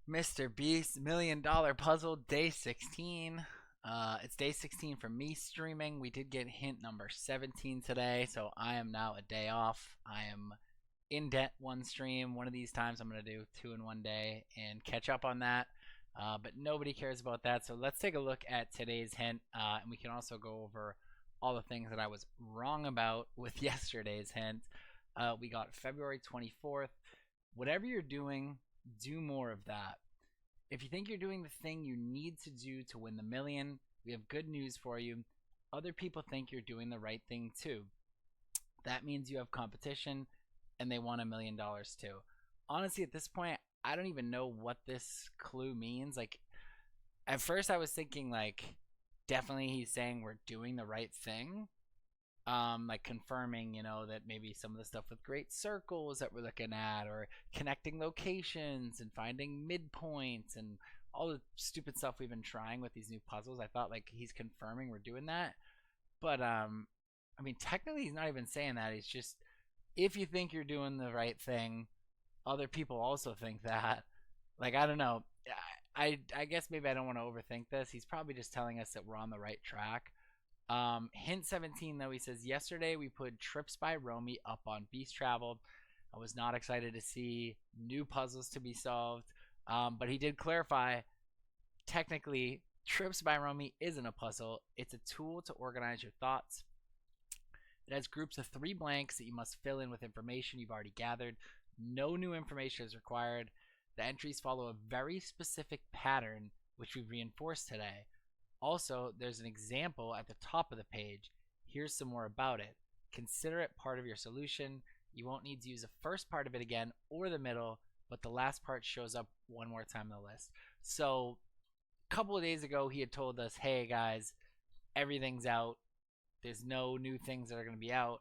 Mr. Beast $1 million puzzle day 16. It's day 16 for me streaming. We did get hint number 17 today, so I am now a day off. I am in debt one stream. One of these times I'm going to do two in one day and catch up on that. But nobody cares about that, so let's take a look at today's hint, and we can also go over all the things that I was wrong about with yesterday's hint. We got February 24th. Whatever you're doing, do more of that. If you think you're doing the thing you need to do to win the million, we have good news for you. Other people think you're doing the right thing too. That means you have competition and they want $1 million too. Honestly, at this point, I don't even know what this clue means. Like, at first I was thinking, like, definitely he's saying we're doing the right thing. Like confirming, that maybe some of the stuff with great circles that we're looking at, or connecting locations and finding midpoints and all the stupid stuff we've been trying with these new puzzles. I thought like he's confirming we're doing that. But I mean, technically he's not even saying that. He's just, if you think you're doing the right thing, other people also think that. Like, I don't know. I guess maybe I don't want to overthink this. He's probably just telling us that we're on the right track. Hint 17 though, he says, yesterday we put Trips by Roamy up on Beast Travel. I was not excited to see new puzzles to be solved, but he did clarify, technically, Trips by Roamy isn't a puzzle. It's a tool to organize your thoughts. It has groups of 3 blanks that you must fill in with information you've already gathered. No new information is required. The entries follow a very specific pattern, which we've reinforced today. Also, there's an example at the top of the page. Here's some more about it. Consider it part of your solution. You won't need to use the first part of it again or the middle, but the last part shows up one more time in the list. So, a couple of days ago, he had told us, hey guys, everything's out. There's no new things that are going to be out.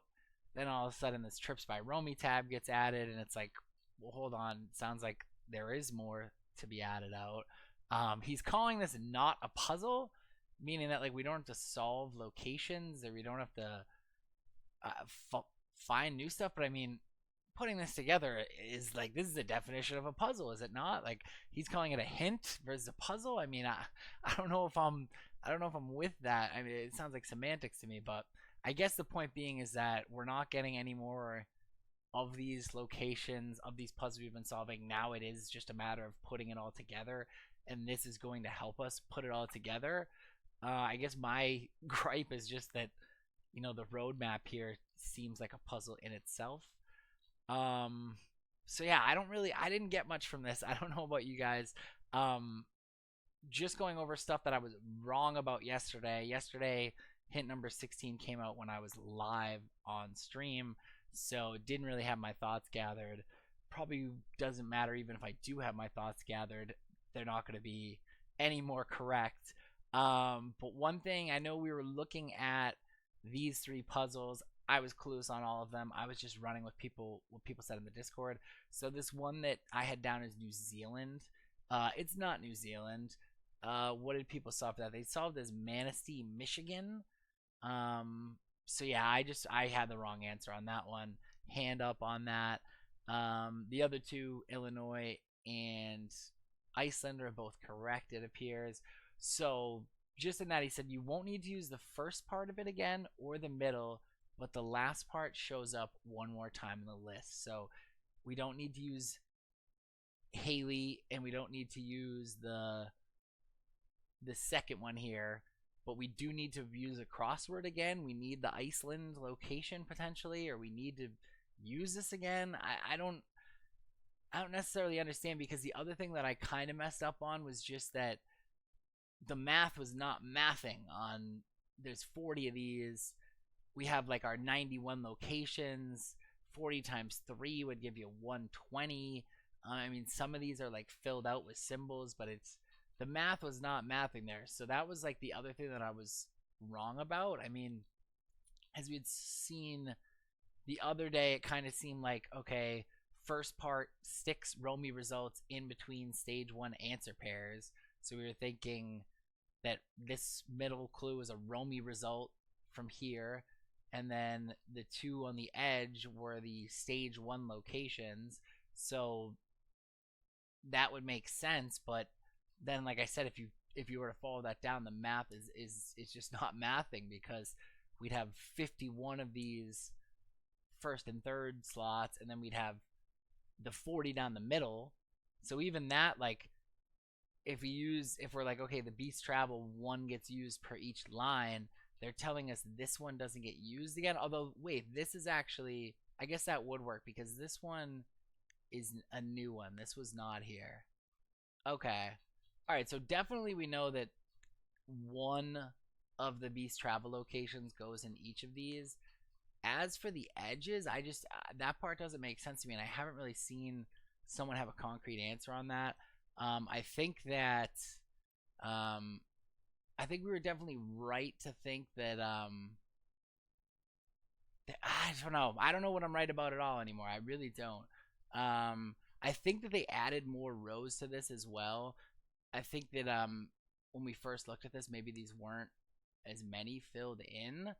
Then all of a sudden, this Trips by Roamy tab gets added, and it's like, well, hold on. It sounds like there is more to be added out. He's calling this not a puzzle, meaning that like we don't have to solve locations, or we don't have to find new stuff. But I mean, putting this together is like, this is the definition of a puzzle, is it not? Like, he's calling it a hint versus a puzzle. I mean, I don't know if I'm with that. I mean, it sounds like semantics to me, but I guess the point being is that we're not getting any more of these locations, of these puzzles we've been solving. Now it is just a matter of putting it all together, and this is going to help us put it all together. I guess my gripe is just that, the roadmap here seems like a puzzle in itself. So yeah, I didn't get much from this. I don't know about you guys. Just going over stuff that I was wrong about yesterday. Yesterday, hint number 16 came out when I was live on stream, so didn't really have my thoughts gathered. Probably doesn't matter even if I do have my thoughts gathered. They're not going to be any more correct. But one thing, I know we were looking at these 3 puzzles. I was clueless on all of them. I was just running with what people said in the Discord. So this one that I had down is New Zealand. It's not New Zealand. What did people solve that? They solved as Manistee, Michigan. So yeah, I had the wrong answer on that one. Hand up on that. The other 2, Illinois and Iceland, are both correct, it appears. So just in that, he said you won't need to use the first part of it again or the middle, but the last part shows up one more time in the list. So we don't need to use Haley, and we don't need to use the second one here, but we do need to use a crossword again. We need the Iceland location potentially, or we need to use this again. I don't necessarily understand, because the other thing that I kind of messed up on was just that the math was not mathing on, there's 40 of these. We have like our 91 locations. 40 times 3 would give you 120. I mean, some of these are like filled out with symbols, but the math was not mathing there. So that was like the other thing that I was wrong about. I mean, as we had seen the other day, it kind of seemed like, okay, first part sticks Roamy results in between stage 1 answer pairs. So we were thinking that this middle clue is a Roamy result from here, and then the 2 on the edge were the stage 1 locations. So that would make sense. But then, like I said, if you were to follow that down, the math is just not mathing, because we'd have 51 of these first and third slots, and then we'd have the 40 down the middle. So even that, like, if we're like, okay, the beast travel, one gets used per each line, they're telling us this one doesn't get used again. Although, wait, this is actually, I guess that would work, because this one is a new one. This was not here. Okay. All right, so definitely we know that one of the beast travel locations goes in each of these. As for the edges, I just that part doesn't make sense to me, and I haven't really seen someone have a concrete answer on that. I think that I think we were definitely right to think that I don't know. I don't know what I'm right about at all anymore. I really don't. I think that they added more rows to this as well. I think that when we first looked at this, maybe these weren't as many filled in.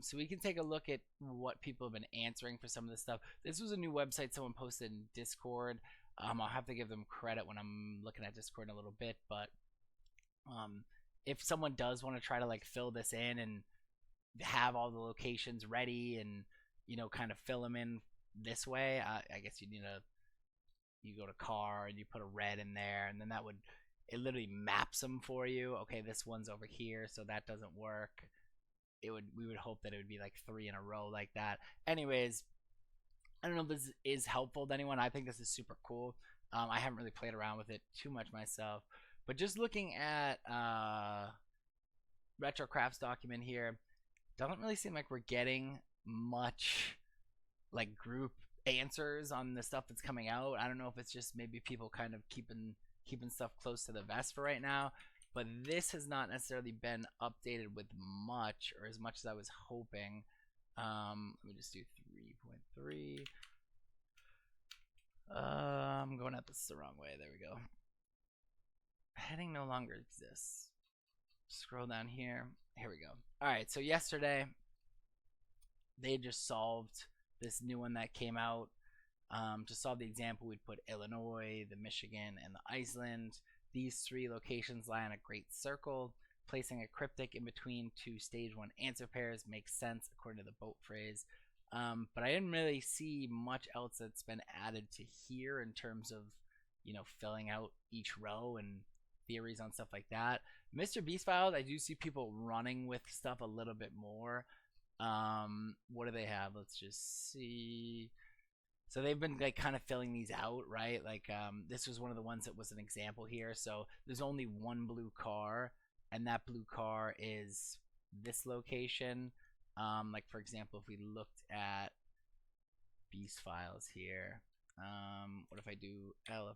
So we can take a look at what people have been answering for some of this stuff. This was a new website someone posted in Discord. I'll have to give them credit when I'm looking at Discord in a little bit, but if someone does want to try to like fill this in and have all the locations ready and kind of fill them in this way, I guess you go to car and you put a red in there, and then it literally maps them for you. Okay, this one's over here, so that doesn't work. We would hope that it would be like 3 in a row like that. Anyways, I don't know if this is helpful to anyone. I think this is super cool. I haven't really played around with it too much myself, but just looking at Retrocraft's document here, doesn't really seem like we're getting much like group answers on the stuff that's coming out. I don't know if it's just maybe people kind of keeping stuff close to the vest for right now, but this has not necessarily been updated with much, or as much as I was hoping. Let me just do 3.3. I'm going at this the wrong way. There we go. Heading no longer exists. Scroll down here. Here we go. All right, so yesterday they just solved this new one that came out. To solve the example, we'd put Illinois, the Michigan, and the Iceland. These 3 locations lie on a great circle. Placing a cryptic in between 2 stage 1 answer pairs makes sense according to the boat phrase. But I didn't really see much else that's been added to here in terms of, filling out each row and theories on stuff like that. Mr. Beast Files, I do see people running with stuff a little bit more. What do they have? Let's just see. So they've been like kind of filling these out, right? Like this was one of the ones that was an example here. So there's only one blue car, and that blue car is this location. Like for example, if we looked at Beast Files here, what if I do L''A?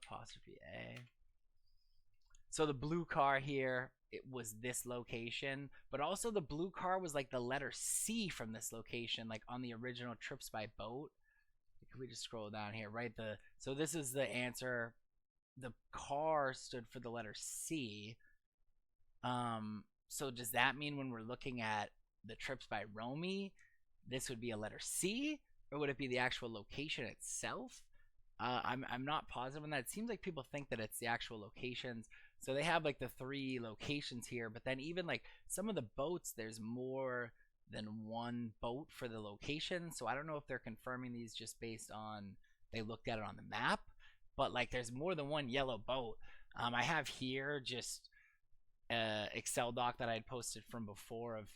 So the blue car here, it was this location, but also the blue car was like the letter C from this location, like on the original Trips by Boat. Can we just scroll down here, right? So this is the answer. The car stood for the letter C. So does that mean when we're looking at the Trips by Roamy, this would be a letter C, or would it be the actual location itself? I'm not positive on that. It seems like people think that it's the actual locations. So they have like the 3 locations here, but then even like some of the boats, there's more than one boat for the location. So I don't know if they're confirming these just based on they looked at it on the map, but like there's more than one yellow boat. I have here just Excel doc that I had posted from before of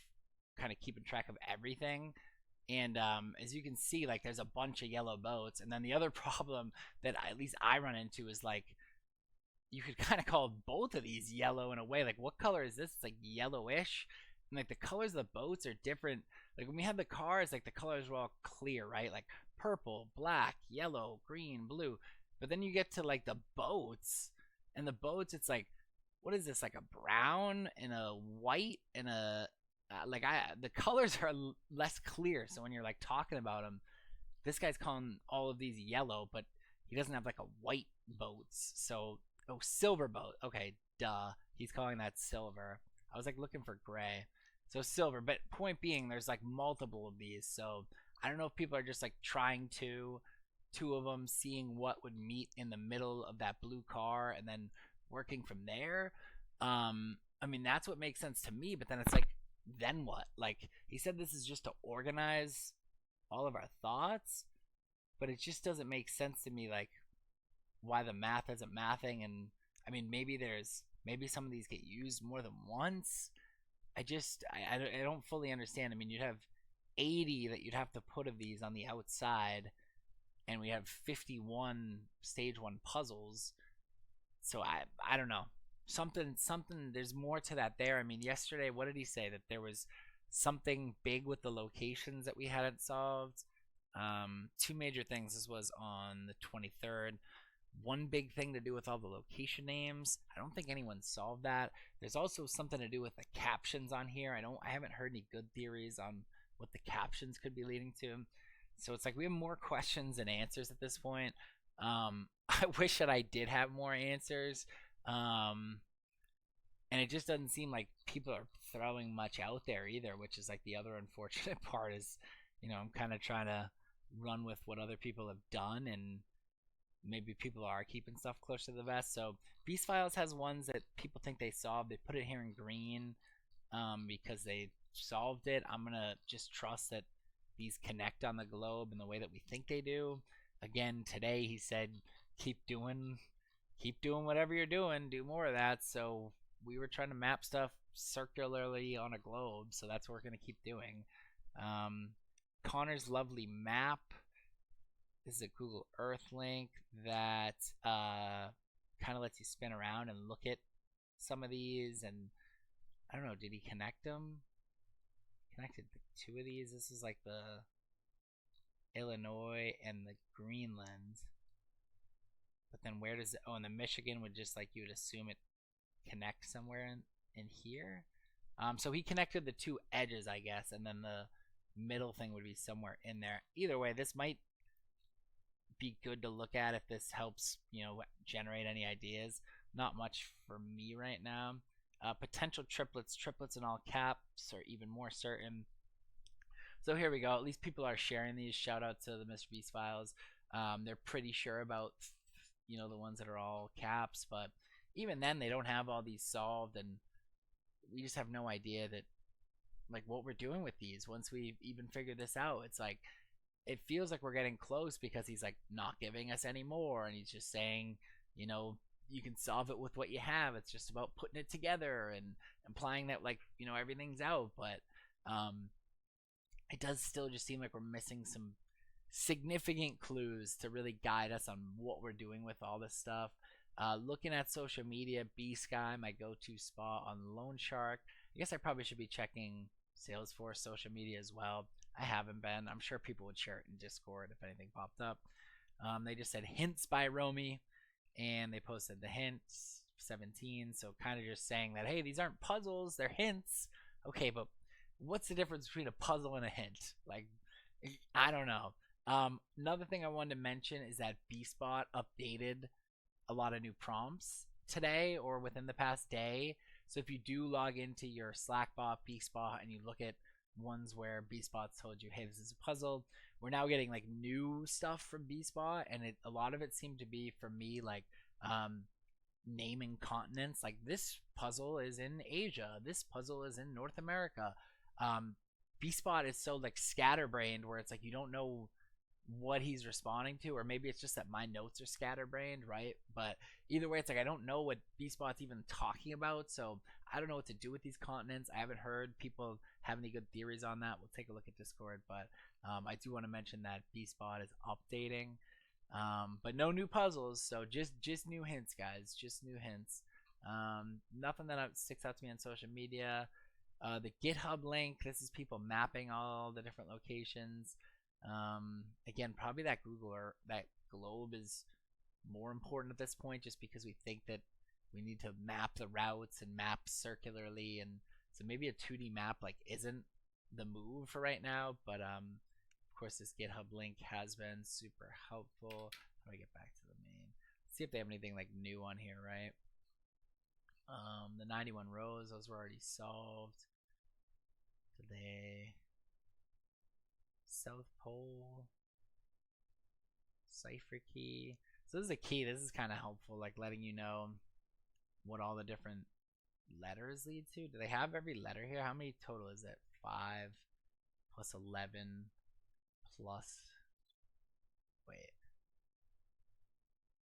kind of keeping track of everything. And as you can see, like there's a bunch of yellow boats. And then the other problem that at least I run into is like you could kind of call both of these yellow in a way. Like what color is this? It's like yellowish. And like the colors of the boats are different. Like when we had the cars, like the colors were all clear, right? Like purple, black, yellow, green, blue. But then you get to like the boats, and the boats, it's like, what is this? Like a brown and a white and a the colors are less clear. So when you're like talking about them, this guy's calling all of these yellow, but he doesn't have like a white boats. So silver boat. Okay, duh. He's calling that silver. I was like looking for gray. So silver, but point being, there's like multiple of these. So I don't know if people are just like trying to two of them, seeing what would meet in the middle of that blue car, and then working from there. I mean, that's what makes sense to me. But then it's like, then what? Like he said, this is just to organize all of our thoughts, but it just doesn't make sense to me. Like why the math isn't mathing, and I mean, maybe some of these get used more than once. I don't fully understand. I mean, you'd have 80 that you'd have to put of these on the outside, and we have 51 stage one puzzles. So I don't know. Something there's more to that there. I mean, yesterday, what did he say? That there was something big with the locations that we hadn't solved. Two major things. This was on the 23rd. One big thing to do with all the location names. I don't think anyone solved that. There's also something to do with the captions on here. I haven't heard any good theories on what the captions could be leading to. So it's like we have more questions than answers at this point. I wish that I did have more answers. And it just doesn't seem like people are throwing much out there either, which is like the other unfortunate part is, I'm kind of trying to run with what other people have done, and maybe people are keeping stuff close to the vest. So Beast Files has ones that people think they solved. They put it here in green because they solved it. I'm going to just trust that these connect on the globe in the way that we think they do. Again, today he said, keep doing whatever you're doing, do more of that. So we were trying to map stuff circularly on a globe, so that's what we're going to keep doing. Connor's lovely map. This is a Google Earth link that kind of lets you spin around and look at some of these. And I don't know, did he connect them? Connected the two of these. This is like the Illinois and the Greenland. But then where does it? Oh, and the Michigan would just like you would assume it connects somewhere in here. So he connected the two edges, I guess, and then the middle thing would be somewhere in there. Either way, this might be good to look at if this helps, generate any ideas. Not much for me right now. Potential triplets in all caps are even more certain. So here we go. At least people are sharing these. Shout out to the Mr. Beast Files. They're pretty sure about, the ones that are all caps, but even then they don't have all these solved, and we just have no idea that, like, what we're doing with these once we even figure this out. It's like, it feels like we're getting close because he's like not giving us any more, and he's just saying, you can solve it with what you have. It's just about putting it together and implying that, like, everything's out. But it does still just seem like we're missing some significant clues to really guide us on what we're doing with all this stuff. Looking at social media, B-Sky, my go-to spot on Loan Shark. I guess I probably should be checking Salesforce social media as well. I haven't been. I'm sure people would share it in Discord if anything popped up. They just said hints by Roamy, and they posted the hints 17. So kind of just saying that, hey, these aren't puzzles, they're hints. Okay, but what's the difference between a puzzle and a hint? Like, I don't know. Another thing I wanted to mention is that BSpot updated a lot of new prompts today or within the past day. So if you do log into your Slackbot, BSpot, and you look at ones where BSpot's told you, hey, this is a puzzle, we're now getting like new stuff from BSpot, and a lot of it seemed to be, for me, like naming continents. Like, this puzzle is in Asia, this puzzle is in North America. BSpot is so like scatterbrained where it's like you don't know what he's responding to, or maybe it's just that my notes are scatterbrained, right? But either way, it's like I don't know what BSpot's even talking about, so I don't know what to do with these continents. I haven't heard people have any good theories on that. We'll take a look at Discord, but I do want to mention that BSpot is updating, but no new puzzles, so just new hints, guys. Just new hints. Nothing that sticks out to me on social media. The GitHub link, this is people mapping all the different locations. Again, probably that Google or that globe is more important at this point, just because we think that we need to map the routes and map circularly, and so maybe a 2D map like isn't the move for right now. But of course, this GitHub link has been super helpful. How do I get back to the main? Let's see if they have anything like new on here, right? The 91 rows, those were already solved. Today. South Pole. cipher key. So this is a key. This is kind of helpful, like letting you know what all the different letters lead to. Do they have every letter here? How many total is it? 5 plus 11 plus, wait,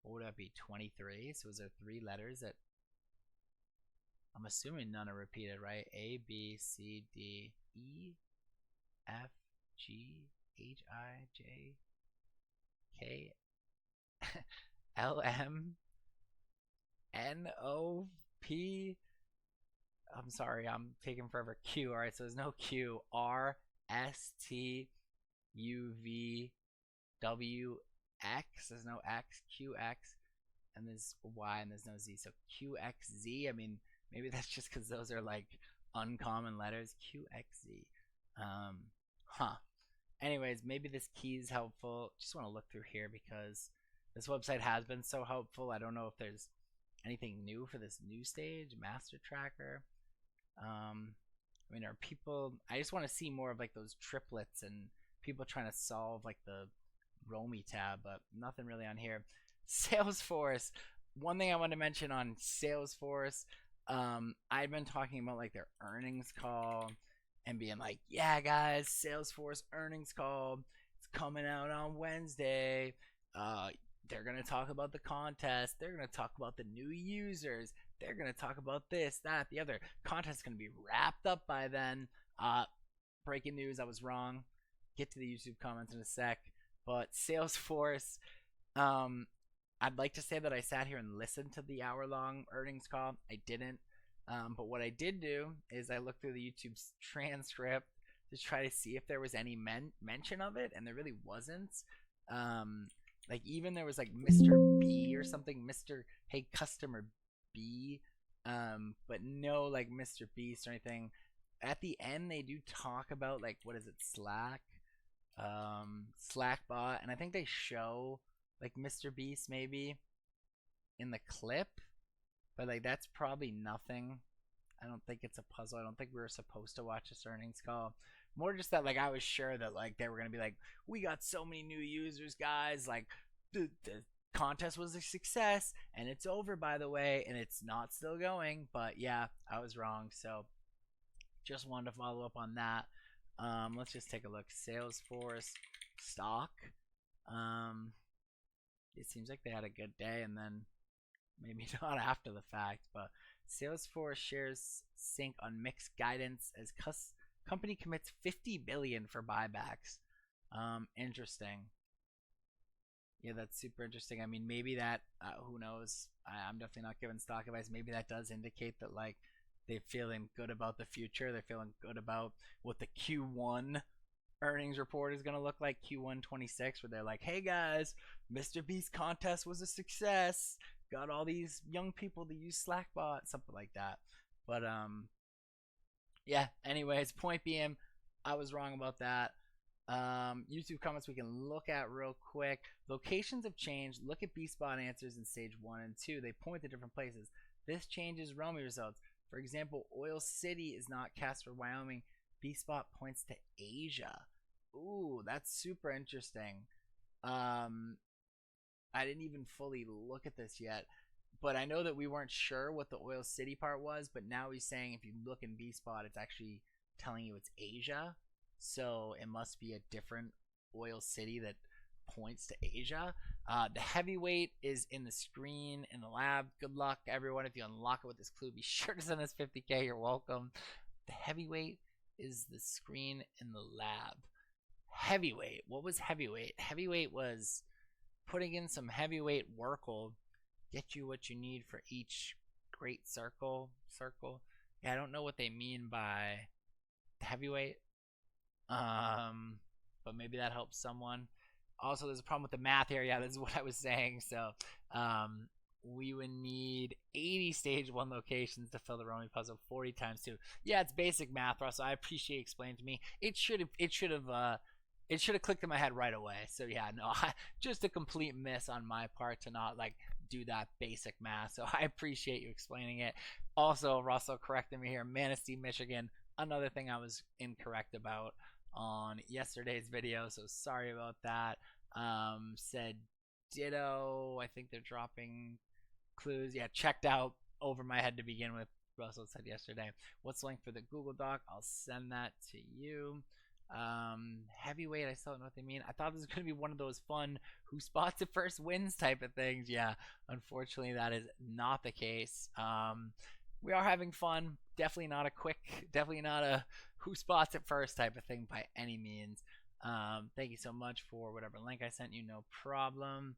what would that be? 23. So is there 3 letters that, I'm assuming none are repeated, right? A, B, C, D, E, F, G, H, I, J, K, L, M, N, O, P. I'm sorry, I'm taking forever. Q. All right, so there's no Q. R, S, T, U, V, W, X. There's no X. Q, X, and there's Y, and there's no Z. So Q, X, Z. I mean, maybe that's just because those are like uncommon letters. Q, X, Z. Huh. Anyways, maybe this key is helpful. Just want to look through here because this website has been so helpful. I don't know if there's anything new for this new stage, master tracker. I mean, are people, I just want to see more of like those triplets and people trying to solve like the Roamy tab, but nothing really on here. Salesforce. One thing I want to mention on Salesforce, I've been talking about like their earnings call and being like, yeah guys, Salesforce earnings call, it's coming out on Wednesday. They're going to talk about the contest. They're going to talk about the new users. They're going to talk about this, that, the other. Contest's going to be wrapped up by then. Breaking news, I was wrong. Get to the YouTube comments in a sec. But Salesforce, I'd like to say that I sat here and listened to the hour-long earnings call. I didn't. But what I did do is I looked through the YouTube transcript to try to see if there was any mention of it, and there really wasn't. Like even there was like Mr. B or something, Mr. Hey Customer B, but no like Mr. Beast or anything. At the end they do talk about like, what is it, Slack, Slackbot, and I think they show like Mr. Beast maybe in the clip, but like that's probably nothing. I don't think it's a puzzle. I don't think we were supposed to watch this earnings call. More just that like I was sure that like they were gonna be like, we got so many new users, guys, like the contest was a success and it's over, by the way, and it's not still going. But yeah, I was wrong. So just wanted to follow up on that. Let's just take a look. Salesforce stock. It seems like they had a good day, and then maybe not after the fact. But Salesforce shares sink on mixed guidance as company commits $50 billion for buybacks. Interesting. Yeah, that's super interesting. I mean, maybe that, who knows? I'm definitely not giving stock advice. Maybe that does indicate that like they're feeling good about the future. They're feeling good about what the Q1 earnings report is going to look like, Q1 26, where they're like, hey guys, Mr. Beast contest was a success. Got all these young people to use Slackbot, something like that. But yeah, anyways, point being, I was wrong about that. YouTube comments we can look at real quick. Locations have changed. Look at B-Spot answers in stage 1 and 2. They point to different places. This changes Roamy results. For example, Oil City is not cast for Wyoming. B-Spot points to Asia. Ooh, that's super interesting. I didn't even fully look at this yet, but I know that we weren't sure what the Oil City part was, but now he's saying if you look in B-Spot, it's actually telling you it's Asia. So it must be a different Oil City that points to Asia. The heavyweight is in the screen in the lab. Good luck, everyone. If you unlock it with this clue, be sure to send us 50K. You're welcome. The heavyweight is the screen in the lab. Heavyweight. What was heavyweight? Heavyweight was putting in some heavyweight work will get you what you need for each great circle. Yeah, I don't know what they mean by heavyweight. But maybe that helps someone. Also, there's a problem with the math here. Yeah, this is what I was saying. So, we would need 80 stage 1 locations to fill the Roamy puzzle 40 times 2. Yeah, it's basic math, Russell. I appreciate you explaining to me. It should have clicked in my head right away. So yeah, no, just a complete miss on my part to not like do that basic math. So I appreciate you explaining it. Also, Russell corrected me here. Manistee, Michigan. Another thing I was incorrect about on yesterday's video, so sorry about that. Said Ditto. I think they're dropping clues. Yeah, checked out over my head to begin with. Russell said yesterday. What's the link for the Google Doc? I'll send that to you. Heavyweight, I still don't know what they mean. I thought this was going to be one of those fun who spots it first wins type of things. Yeah, unfortunately, that is not the case. We are having fun. Definitely not a quick, definitely not a who spots it first type of thing by any means. Thank you so much for whatever link I sent you. No problem.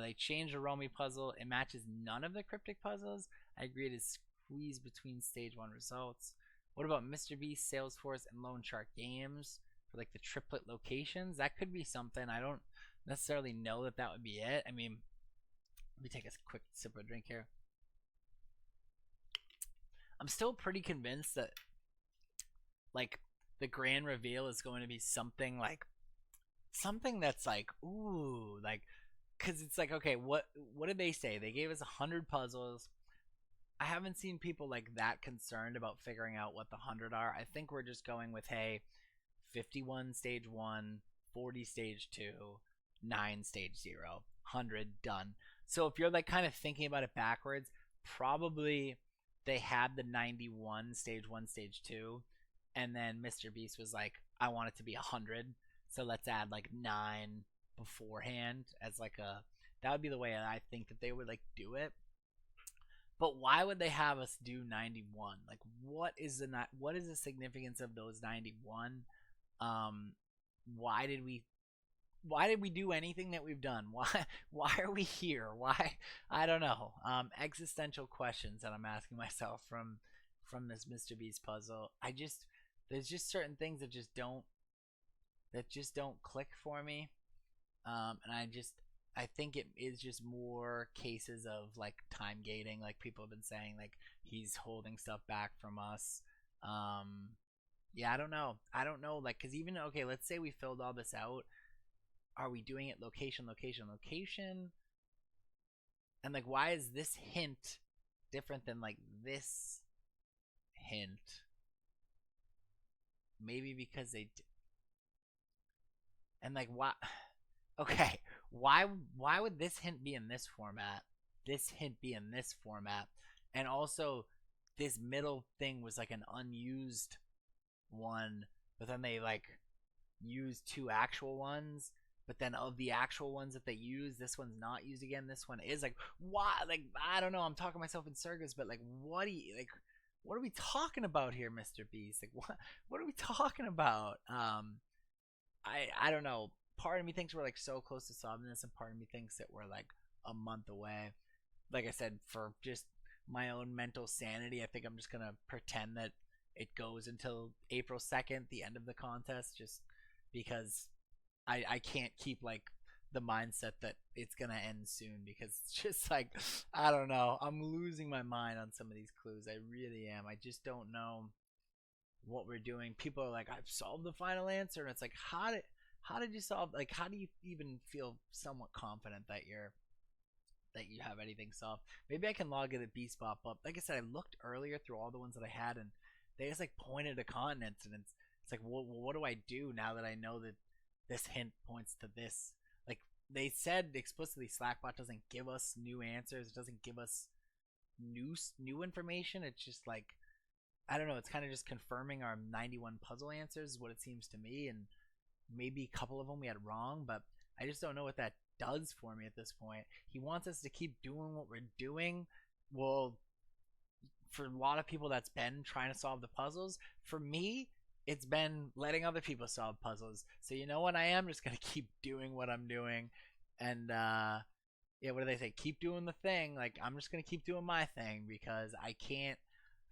They changed the Roamy puzzle. It matches none of the cryptic puzzles. I agree it is squeezed between stage 1 results. What about Mr. Beast, Salesforce, and Lone Shark Games for like the triplet locations? That could be something. I don't necessarily know that that would be it. I mean, let me take a quick sip of a drink here. I'm still pretty convinced that like the grand reveal is going to be something like something that's like ooh, like because it's like okay, what did they say? They gave us 100 puzzles. I haven't seen people like that concerned about figuring out what the 100 are. I think we're just going with hey, 51 stage 1, 40 stage 2, 9 stage 0, 100 done. So if you're like kind of thinking about it backwards, probably they had the 91 stage 1 stage 2 and then Mr. Beast was like I want it to be 100. So let's add like 9 beforehand as like a that would be the way I think that they would like do it. But why would they have us do 91? Like, what is the significance of those 91? Um, why did we do anything that we've done? Why are we here? Why I don't know. Existential questions that I'm asking myself from this Mr. Beast puzzle. There's just certain things that just don't click for me. And I think it is just more cases of like time gating, like people have been saying, like he's holding stuff back from us. Yeah, I don't know, like, cause even okay, let's say we filled all this out. Are we doing it location, location, location? And like, why is this hint different than like this hint? Maybe because and like why? Okay, why would this hint be in this format? This hint be in this format, and also this middle thing was like an unused one, but then they like used 2 actual ones. But then of the actual ones that they use, this one's not used again. This one is like why? Like I don't know. I'm talking myself in circles, but like what do you like? What are we talking about here, Mr. Beast? Like what are we talking about? I don't know. Part of me thinks we're like so close to solving this, and part of me thinks that we're like a month away. Like I said, for just my own mental sanity, I think I'm just gonna pretend that it goes until April 2nd, the end of the contest, just because I can't keep like the mindset that it's gonna end soon because it's just like I don't know. I'm losing my mind on some of these clues. I really am. I just don't know what we're doing. People are like, I've solved the final answer, and it's like, how did you solve? Like, how do you even feel somewhat confident that you have anything solved? Maybe I can log in at Beastbot, but like I said, I looked earlier through all the ones that I had, and they just like pointed to continents, and it's like, well, what do I do now that I know that this hint points to this? Like they said explicitly, Slackbot doesn't give us new answers. It doesn't give us new information. It's just like I don't know. It's kind of just confirming our 91 puzzle answers, is what it seems to me, and maybe a couple of them we had wrong, but I just don't know what that does for me at this point. He wants us to keep doing what we're doing. Well, for a lot of people, that's been trying to solve the puzzles. For me, it's been letting other people solve puzzles. So you know what I am? Just gonna keep doing what I'm doing, and yeah, what do they say? Keep doing the thing. Like I'm just gonna keep doing my thing because I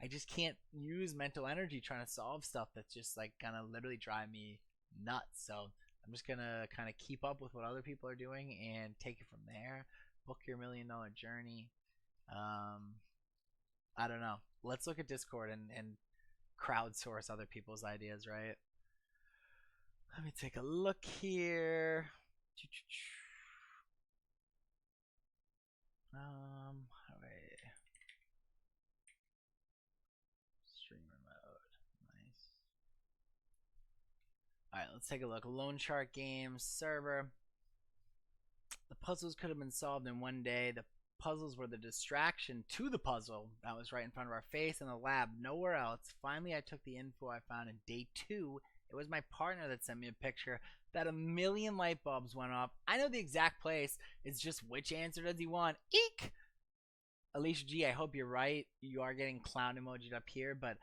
just can't use mental energy trying to solve stuff that's just like gonna literally drive me nuts. So I'm just gonna kind of keep up with what other people are doing and take it from there. Book your $1,000,000 journey. I don't know. Let's look at Discord and crowdsource other people's ideas, right? Let me take a look here. Wait. Streamer mode. Nice. Alright, let's take a look. Lone Shark Games server. The puzzles could have been solved in one day. The puzzles were the distraction to the puzzle that was right in front of our face in the lab, nowhere else. Finally, I took the info I found in day 2. It was my partner that sent me a picture that a million light bulbs went off. I know the exact place. It's just which answer does he want? Eek! Alicia G, I hope you're right. You are getting clown emojied up here, but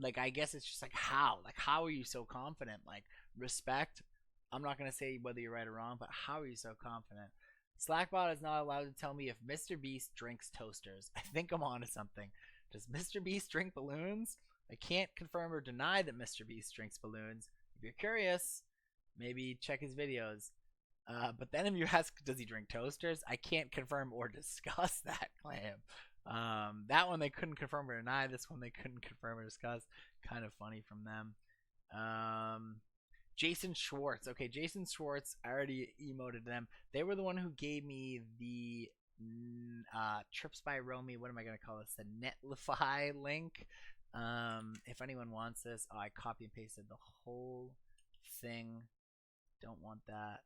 like I guess it's just like how? Like how are you so confident? Like respect. I'm not gonna say whether you're right or wrong, but how are you so confident? Slackbot is not allowed to tell me if Mr. Beast drinks toasters. I think I'm onto something. Does Mr. Beast drink balloons? I can't confirm or deny that Mr. Beast drinks balloons. If you're curious, maybe check his videos. But then if you ask, does he drink toasters? I can't confirm or discuss that claim. That one they couldn't confirm or deny. This one they couldn't confirm or discuss. Kind of funny from them. Jason Schwartz. Okay, Jason Schwartz. I already emoted them. They were the one who gave me the Trips by Roamy. What am I going to call this? The Netlify link. If anyone wants this, I copy and pasted the whole thing. Don't want that.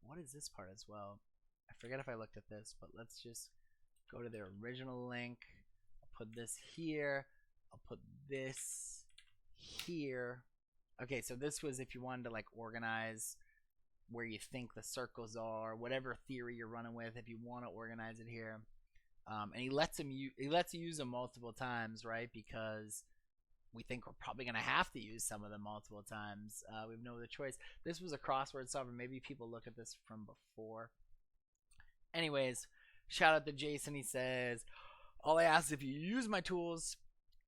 What is this part as well? I forget if I looked at this, but let's just go to their original link. I'll put this here. I'll put this here. Okay, so this was if you wanted to like organize where you think the circles are, whatever theory you're running with. If you want to organize it here, and he lets you use them multiple times, right? Because we think we're probably going to have to use some of them multiple times. We have no other choice. This was a crossword solver. Maybe people look at this from before. Anyways, shout out to Jason. He says, all I ask is if you use my tools,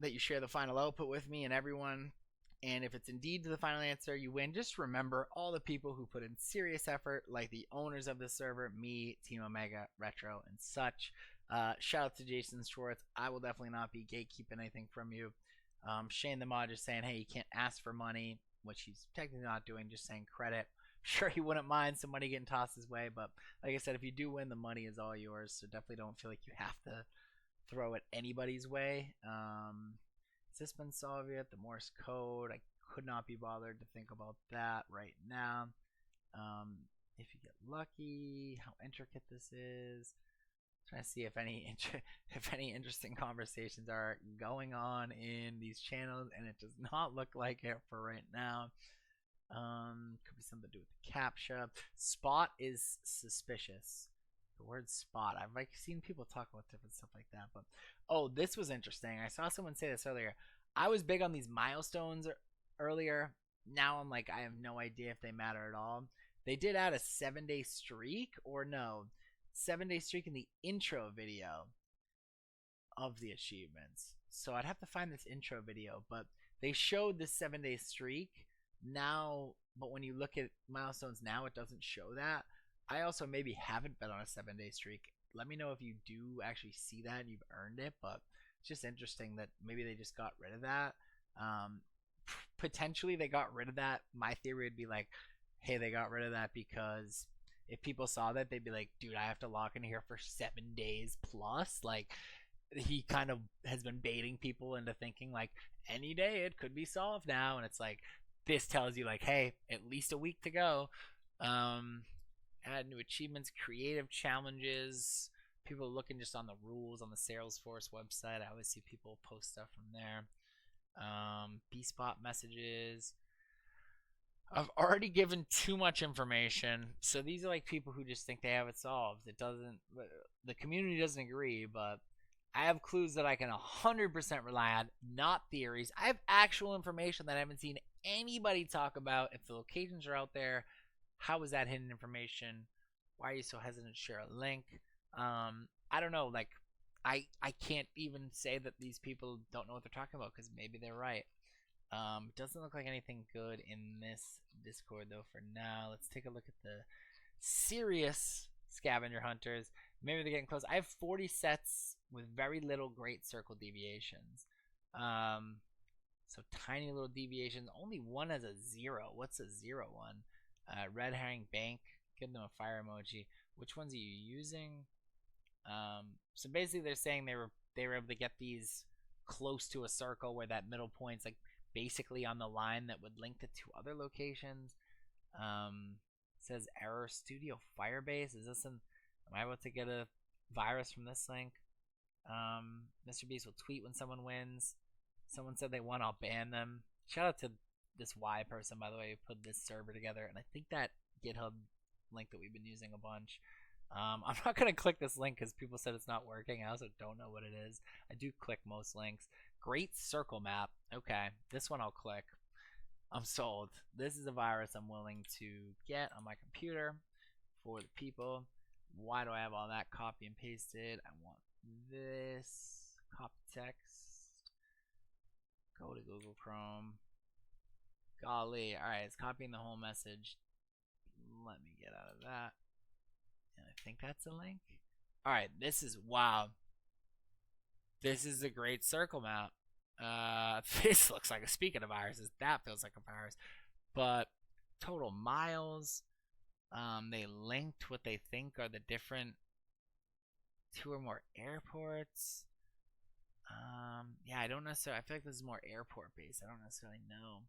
that you share the final output with me and everyone. And if it's indeed the final answer, you win. Just remember all the people who put in serious effort, like the owners of the server, me, Team Omega, Retro, and such. Shout out to Jason Schwartz. I will definitely not be gatekeeping anything from you. Shane the Mod just saying, hey, you can't ask for money, which he's technically not doing, just saying credit. Sure, he wouldn't mind some money getting tossed his way, but like I said, if you do win, the money is all yours, so definitely don't feel like you have to throw it anybody's way. Has this been solved yet? The Morse code, I could not be bothered to think about that right now. If you get lucky, how intricate this is. Trying to see if any interesting conversations are going on in these channels, and it does not look like it for right now. Could be something to do with the CAPTCHA. Spot is suspicious. The word spot. I've like seen people talk about different stuff like that, but oh, this was interesting. I saw someone say this earlier. I was big on these milestones earlier. Now I'm like, I have no idea if they matter at all. They did add a 7-day streak, or no, 7-day streak in the intro video of the achievements. So I'd have to find this intro video, but they showed this 7-day streak now, but when you look at milestones now, it doesn't show that. I also maybe haven't been on a 7-day streak. Let me know if you do actually see that and you've earned it, but it's just interesting that maybe they just got rid of that. Potentially they got rid of that. My theory would be like, hey, they got rid of that because if people saw that, they'd be like, dude, I have to lock in here for 7 days plus. Like, he kind of has been baiting people into thinking like any day it could be solved now, and it's like, this tells you like, hey, at least a week to go. Add new achievements, creative challenges. People looking just on the rules on the Salesforce website. I always see people post stuff from there. B-spot messages. I've already given too much information, so these are like people who just think they have it solved. It doesn't. The community doesn't agree, but I have clues that I can 100% rely on, not theories. I have actual information that I haven't seen anybody talk about. If the locations are out there, how is that hidden information? Why are you so hesitant to share a link? I don't know. Like, I can't even say that these people don't know what they're talking about because maybe they're right. Doesn't look like anything good in this Discord though for now. Let's take a look at the serious scavenger hunters. Maybe they're getting close. I have 40 sets with very little great circle deviations. So tiny little deviations. Only one has a 0. What's a 0 one? Red herring bank. Give them a fire emoji. Which ones are you using? So basically they're saying they were able to get these close to a circle where that middle point's like basically on the line that would link to 2 other locations. says Error Studio Firebase. Is this an? Am I about to get a virus from this link? Mr. Beast will tweet when someone wins. Someone said they won. I'll ban them. Shout out to this Y person, by the way, who put this server together. And I think that GitHub link that we've been using a bunch. I'm not going to click this link because people said it's not working. I also don't know what it is. I do click most links. Great circle map. Okay, this one I'll click. I'm sold. This is a virus I'm willing to get on my computer for the people. Why do I have all that copy and pasted? I want this. Copy text. Go to Google Chrome. Golly. Alright, it's copying the whole message. Let me get out of that. And I think that's a link. Alright, this is, wow. This is a great circle map. This looks like, speaking of viruses, that feels like a virus. But total miles. They linked what they think are the different 2 or more airports. Yeah, I don't necessarily, I feel like this is more airport based. I don't necessarily know.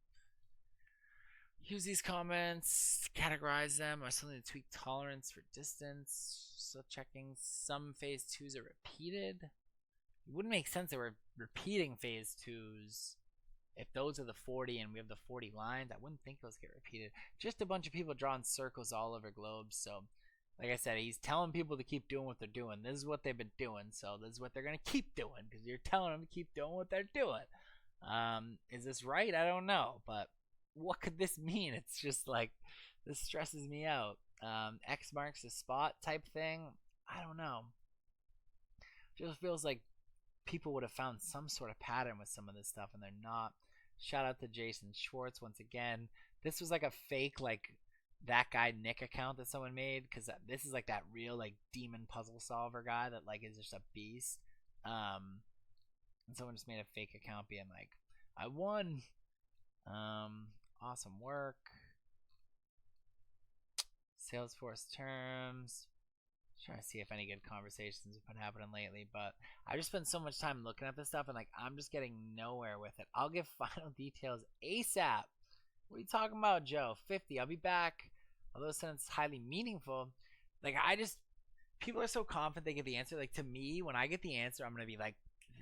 Use these comments, categorize them, or something to tweak tolerance for distance. Still checking. Some phase 2s are repeated. It wouldn't make sense that we're repeating phase 2s if those are the 40 and we have the 40 lines. I wouldn't think those get repeated. Just a bunch of people drawing circles all over globes. So, like I said, he's telling people to keep doing what they're doing. This is what they've been doing, so this is what they're going to keep doing because you're telling them to keep doing what they're doing. Is this right? I don't know, but what could this mean? It's just like, this stresses me out. X marks the spot type thing. I don't know. Just feels like people would have found some sort of pattern with some of this stuff, and they're not. Shout out to Jason Schwartz once again. This was like a fake, like, that guy Nick account that someone made, because this is like that real, like, demon puzzle solver guy that, like, is just a beast. And someone just made a fake account being like, I won. Awesome work. Salesforce terms. Trying to see if any good conversations have been happening lately, but I just spent so much time looking at this stuff and like I'm just getting nowhere with it. I'll give final details ASAP. What are you talking about, Joe? 50. I'll be back. Although since it's highly meaningful, like people are so confident they get the answer. Like to me, when I get the answer, I'm gonna be like,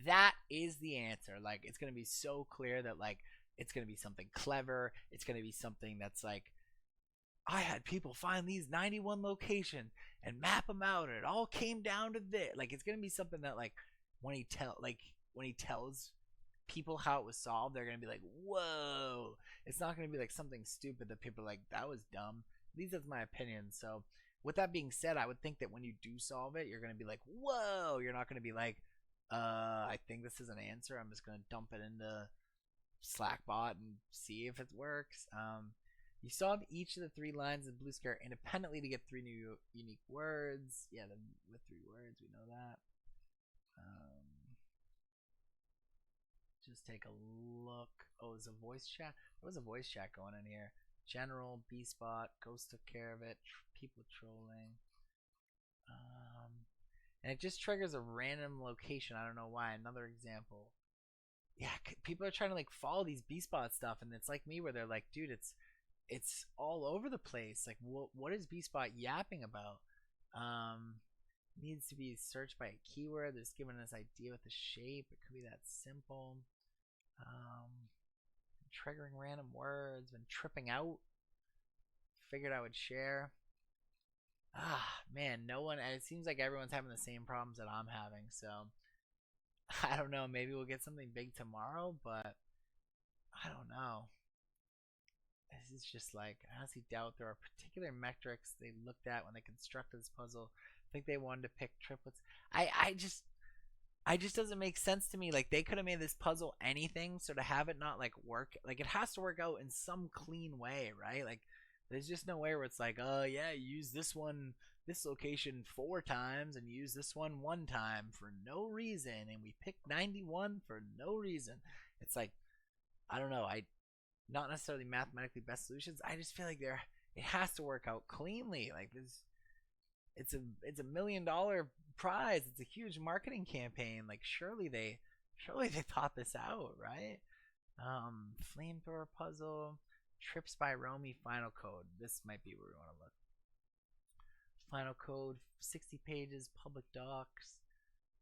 that is the answer. Like it's gonna be so clear that like it's gonna be something clever. It's gonna be something that's like, I had people find these 91 locations and map them out, and it all came down to this. Like it's gonna be something that like when he tells people how it was solved, they're gonna be like, whoa. It's not gonna be like something stupid that people are like, that was dumb. At least that's my opinion. So with that being said, I would think that when you do solve it, you're gonna be like, whoa. You're not gonna be like, I think this is an answer. I'm just gonna dump it into Slackbot and see if it works. You solve each of the 3 lines in Blue Square independently to get 3 new unique words. Yeah, with 3 words, we know that. Just take a look. Oh, there's a voice chat. There was a voice chat going in here. General, B-Spot, Ghost took care of it. People trolling. And it just triggers a random location. I don't know why. Another example. Yeah, people are trying to like follow these B-Spot stuff, and it's like me where they're like, dude, it's all over the place. Like, what is B-Spot yapping about? Needs to be searched by a keyword. They're just giving us idea with the shape. It could be that simple. Triggering random words. Been tripping out. Figured I would share. Man, no one. It seems like everyone's having the same problems that I'm having. So I don't know. Maybe we'll get something big tomorrow, but I don't know. This is just like, I honestly doubt there are particular metrics they looked at when they constructed this puzzle. I think they wanted to pick triplets. I just doesn't make sense to me. Like they could have made this puzzle anything, so to have it not like work, like it has to work out in some clean way, right? Like there's just no way where it's like, oh yeah, use this location 4 times and use this one 1 time for no reason, and we picked 91 for no reason. It's like, I don't know. Not necessarily mathematically best solutions. I just feel like it has to work out cleanly. Like this, it's a $1 million prize. It's a huge marketing campaign. Like surely they thought this out, right? Flamethrower puzzle, trips by Roamy final code. This might be where we want to look. Final code, 60 pages, public docs.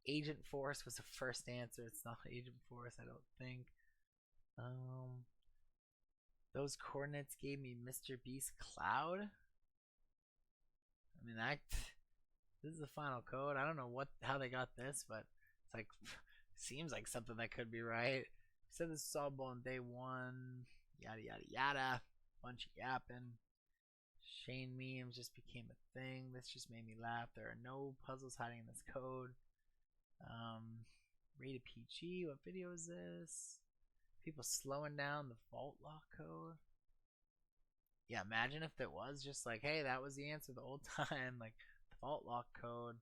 Agent Force was the first answer. It's not Agent Force, I don't think. Um, those coordinates gave me Mr. Beast Cloud. I mean, this is the final code. I don't know how they got this, but it's like seems like something that could be right. Said this is solvable on day one. Yada yada yada. Bunch of yapping. Shane memes just became a thing. This just made me laugh. There are no puzzles hiding in this code. Rated PG. What video is this? People slowing down the vault lock code. Yeah, imagine if it was just like, hey, that was the answer the whole time. Like the vault lock code.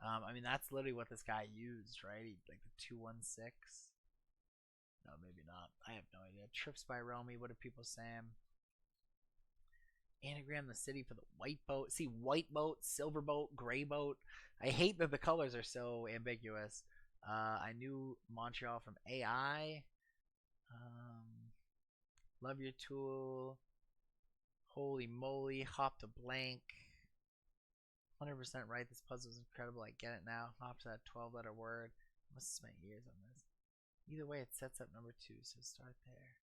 I mean, that's literally what this guy used, right? Like the 216. No, maybe not. I have no idea. Trips by Roamy. What are people saying? Anagram the city for the white boat. See, white boat, silver boat, gray boat. I hate that the colors are so ambiguous. I knew Montreal from AI. Love your tool. Holy moly, hop to blank. 100% right. This puzzle is incredible. I get it now. Hop to that 12-letter word. I must have spent years on this. Either way, it sets up number 2, so start there.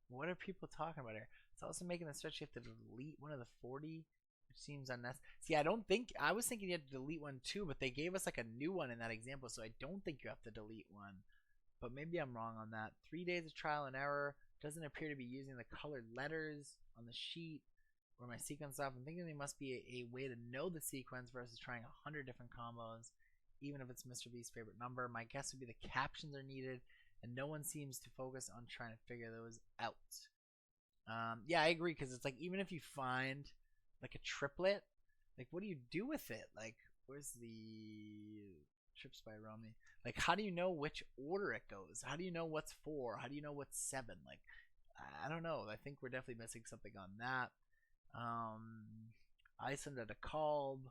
What are people talking about here? It's also making the stretch you have to delete one of the 40, which seems unnecessary. See, I was thinking you had to delete one too, but they gave us like a new one in that example, so I don't think you have to delete one. But maybe I'm wrong on that. 3 days of trial and error. Doesn't appear to be using the colored letters on the sheet or my sequence stuff. I'm thinking there must be a way to know the sequence versus trying 100 different combos, even if it's Mr. B's favorite number. My guess would be the captions are needed, and no one seems to focus on trying to figure those out. Yeah, I agree, because it's like, even if you find like a triplet, like what do you do with it? Like, where's the Trips by Roamy? Like, how do you know which order it goes? How do you know what's 4? How do you know what's 7? Like, I don't know. I think we're definitely missing something on that. Iceland at a Calb,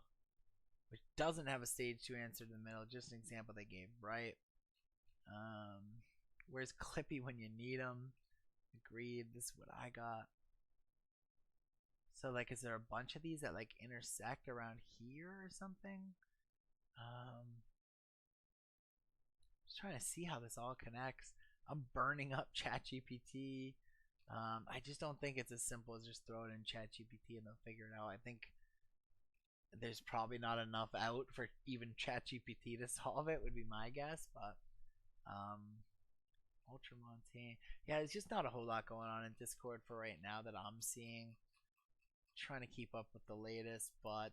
which doesn't have a stage 2 answer in the middle. Just an example they gave, right? Where's Clippy when you need him? Agreed. This is what I got. So, like, is there a bunch of these that, like, intersect around here or something? Just trying to see how this all connects. I'm burning up ChatGPT. I just don't think it's as simple as just throw it in ChatGPT and they'll figure it out. I think there's probably not enough out for even ChatGPT to solve it, would be my guess. But Ultramontane, yeah, there's just not a whole lot going on in Discord for right now that I'm seeing. Trying to keep up with the latest, but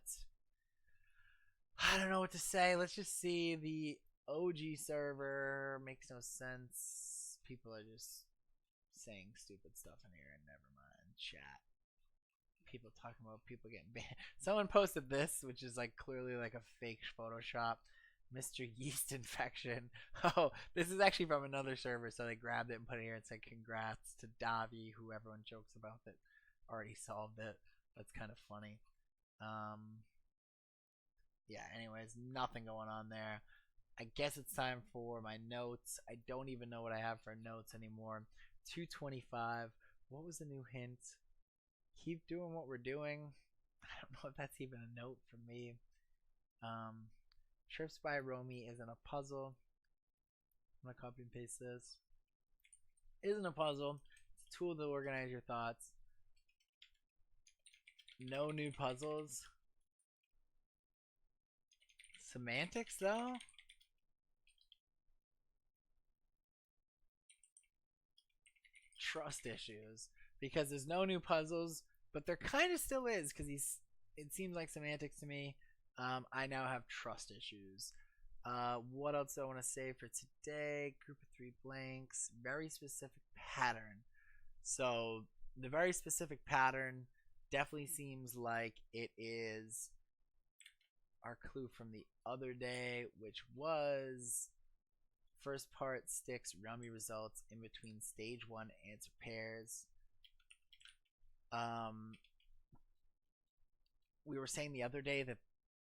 I don't know what to say. Let's just see. The OG server makes no sense. People are just saying stupid stuff in here, and never mind. Chat. People talking about people getting banned. Someone posted this, which is like clearly like a fake Photoshop. Mr. Yeast Infection. Oh, this is actually from another server, so they grabbed it and put it here and said congrats to Davi, who everyone jokes about that already solved it. That's kind of funny. Yeah, anyways, nothing going on there. I guess it's time for my notes. I don't even know what I have for notes anymore. 225. What was the new hint? Keep doing what we're doing. I don't know if that's even a note for me. Trips by Roamy isn't a puzzle. I'm going to copy and paste this. Isn't a puzzle. It's a tool to organize your thoughts. No new puzzles. Semantics, though? Trust issues. Because there's no new puzzles, but there kind of still is, because it seems like semantics to me. I now have trust issues. What else do I want to say for today? Group of 3 blanks. Very specific pattern. So the very specific pattern definitely seems like it is our clue from the other day, which was first part sticks Roamy results in between stage 1 answer pairs. We were saying the other day that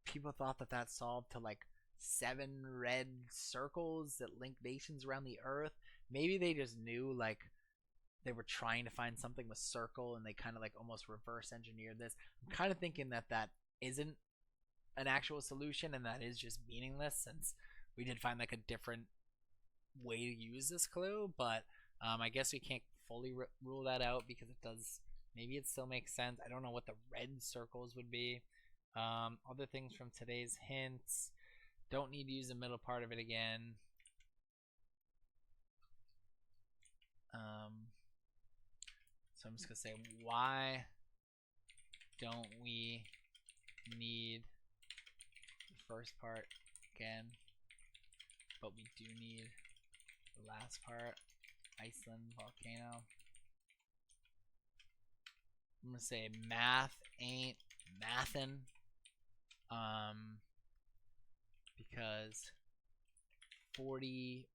people thought that solved to like 7 red circles that link nations around the earth. Maybe they just knew like they were trying to find something with circle and they kind of like almost reverse engineered this. I'm kind of thinking that that isn't an actual solution and that is just meaningless since we did find like a different way to use this clue, but I guess we can't fully rule that out because it does, maybe it still makes sense. I don't know what the red circles would be. Other things from today's hints, don't need to use the middle part of it again. So I'm just gonna say, why don't we need the first part again, but we do need the last part? Iceland volcano. I'm gonna say math ain't mathin', because 40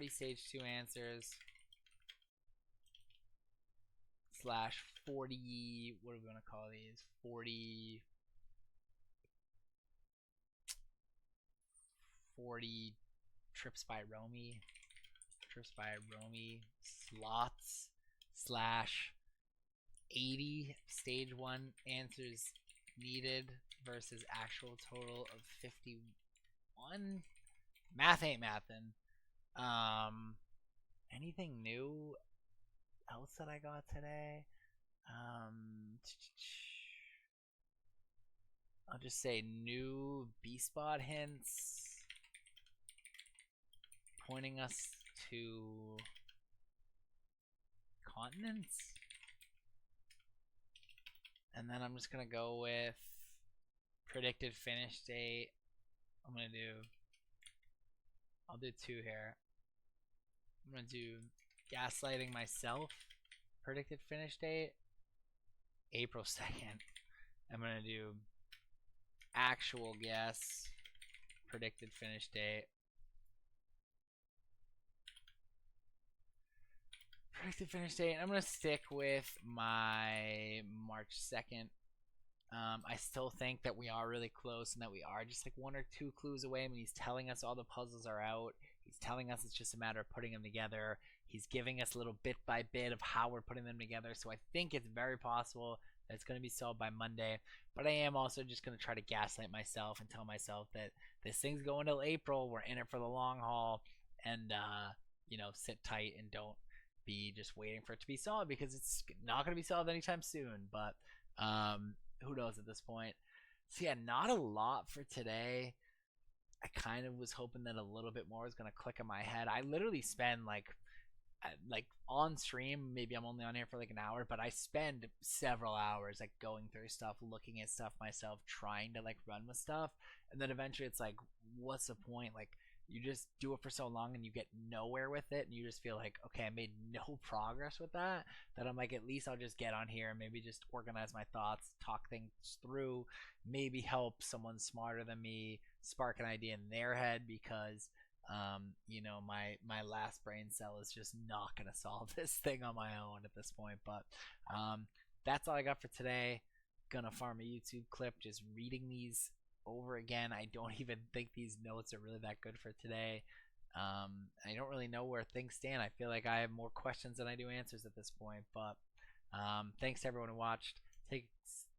stage 2 answers slash 40, what are we gonna call these? 40 trips by Roamy slots slash 80 stage 1 answers needed versus actual total of 51. Math ain't mathin'. Anything new else that I got today? I'll just say new B-spot hints pointing us to continents. And then I'm just gonna go with predicted finish date. I'll do 2 here. I'm gonna do gaslighting myself, predicted finish date, April 2nd. I'm gonna do actual guess, predicted finish date, predicted finish date. I'm gonna stick with my March 2nd. I still think that we are really close and that we are just like 1 or 2 clues away. I mean, he's telling us all the puzzles are out. He's telling us it's just a matter of putting them together. He's giving us little bit by bit of how we're putting them together. So I think it's very possible that it's going to be solved by Monday. But I am also just going to try to gaslight myself and tell myself that this thing's going till April. We're in it for the long haul. And, you know, sit tight and don't be just waiting for it to be solved because it's not going to be solved anytime soon. But, who knows at this point. So yeah, not a lot for today. I kind of was hoping that a little bit more was going to click in my head. I literally spend like on stream, maybe I'm only on here for like an hour, but I spend several hours like going through stuff, looking at stuff myself, trying to like run with stuff. And then eventually it's like, what's the point? Like, you just do it for so long and you get nowhere with it, and you just feel like, okay, I made no progress with that, that I'm like, at least I'll just get on here and maybe just organize my thoughts, talk things through, maybe help someone smarter than me spark an idea in their head, because you know, my last brain cell is just not gonna solve this thing on my own at this point. But that's all I got for today. Gonna farm a YouTube clip just reading these over again. I don't even think these notes are really that good for today. I don't really know where things stand. I feel like I have more questions than I do answers at this point. But thanks to everyone who watched. Take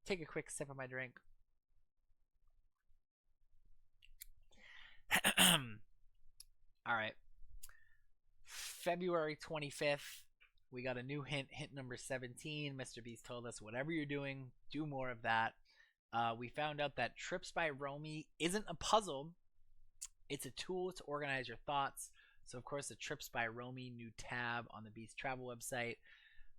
a quick sip of my drink. All right. February 25th, we got a new hint number 17. Mr. Beast told us, whatever you're doing, do more of that. We found out that Trips by Roamy isn't a puzzle. It's a tool to organize your thoughts. So, of course, the Trips by Roamy new tab on the Beast Travel website.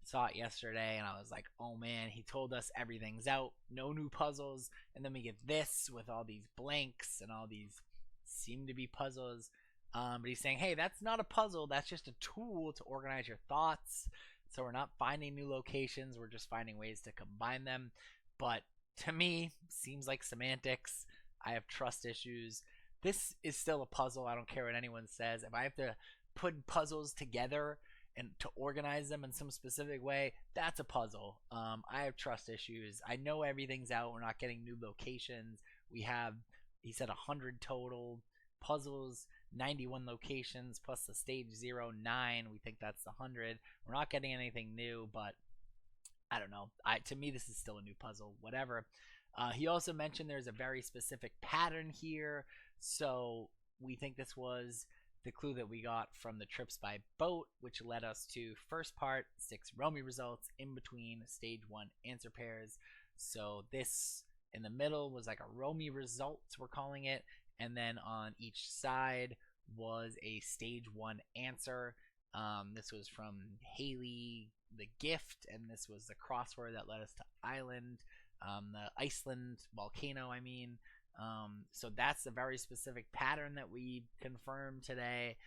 Saw it yesterday, and I was like, oh, man, he told us everything's out. No new puzzles. And then we get this with all these blanks and all these seem to be puzzles. But he's saying, hey, that's not a puzzle. That's just a tool to organize your thoughts. So we're not finding new locations. We're just finding ways to combine them. But to me, seems like semantics. I have trust issues. This is still a puzzle. I don't care what anyone says. If I have to put puzzles together and to organize them in some specific way, that's a puzzle. I have trust issues. I know everything's out. We're not getting new locations. We have, he said, 100 total. puzzles, 91 locations plus the stage 0, 9. We think that's 100. We're not getting anything new, but I don't know. To me, this is still a new puzzle. Whatever. He also mentioned there's a very specific pattern here, so we think this was the clue that we got from the trips by boat, which led us to first part, 6 Roamy results in between stage 1 answer pairs. So this in the middle was like a Roamy results, we're calling it, and then on each side was a stage 1 answer. This was from Haley the gift, and this was the crossword that led us to Island, the Iceland volcano, I mean. So that's a very specific pattern that we confirmed today.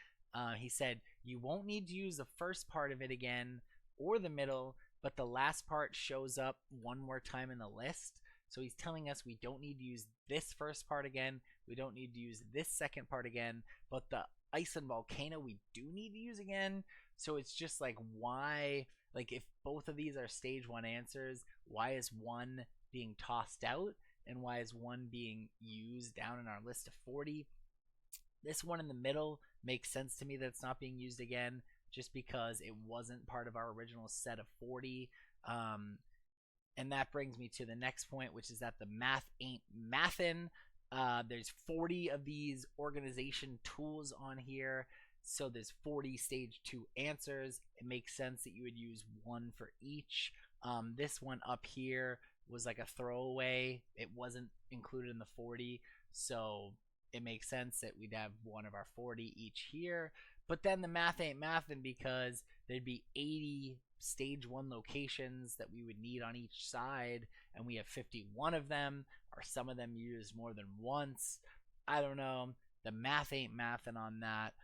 He said you won't need to use the first part of it again or the middle, but the last part shows up one more time in the list. So he's telling us we don't need to use this first part again, we don't need to use this second part again, but the Iceland volcano we do need to use again. So it's just like, why, like if both of these are stage 1 answers, why is one being tossed out and why is one being used down in our list of 40? This one in the middle makes sense to me that it's not being used again, just because it wasn't part of our original set of 40. And that brings me to the next point, which is that the math ain't mathin'. There's 40 of these organization tools on here, so there's 40 stage 2 answers. It makes sense that you would use one for each. This one up here was like a throwaway. It wasn't included in the 40, so it makes sense that we'd have one of our 40 each here. But then the math ain't mathin', because there'd be 80 stage 1 locations that we would need on each side, and we have 51 of them, or some of them used more than once. I don't know. The math ain't mathin' on that.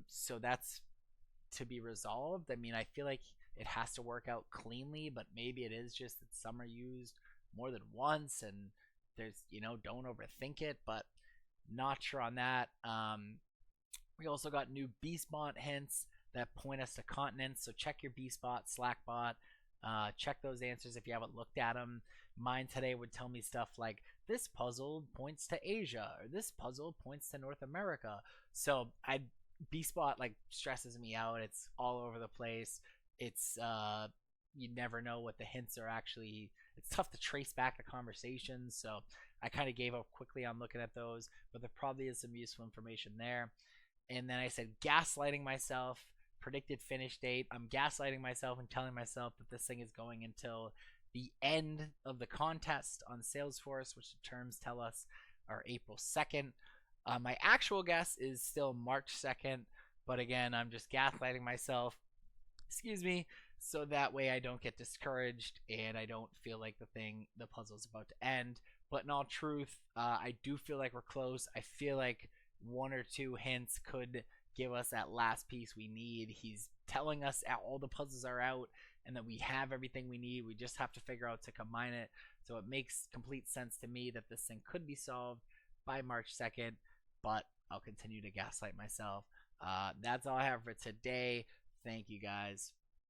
So that's to be resolved. I mean, I feel like it has to work out cleanly, but maybe it is just that some are used more than once, and there's, don't overthink it, but not sure on that. We also got new BeastBot hints that point us to continents, so check your BeastBot, Slackbot, check those answers if you haven't looked at them. Mine today would tell me stuff like, this puzzle points to Asia, or this puzzle points to North America. So BeastBot like stresses me out. It's all over the place. It's you never know what the hints are actually. It's tough to trace back the conversations, so I kind of gave up quickly on looking at those, but there probably is some useful information there. And then I said gaslighting myself, predicted finish date. I'm gaslighting myself and telling myself that this thing is going until the end of the contest on Salesforce, which the terms tell us are April 2nd. My actual guess is still March 2nd, but again, I'm just gaslighting myself, excuse me, so that way I don't get discouraged and I don't feel like the puzzle's about to end. But in all truth, I do feel like we're close. I feel like one or two hints could give us that last piece we need. He's telling us all the puzzles are out and that we have everything we need. We just have to figure out to combine it. So it makes complete sense to me that this thing could be solved by March 2nd, but I'll continue to gaslight myself. That's all I have for today. Thank you guys.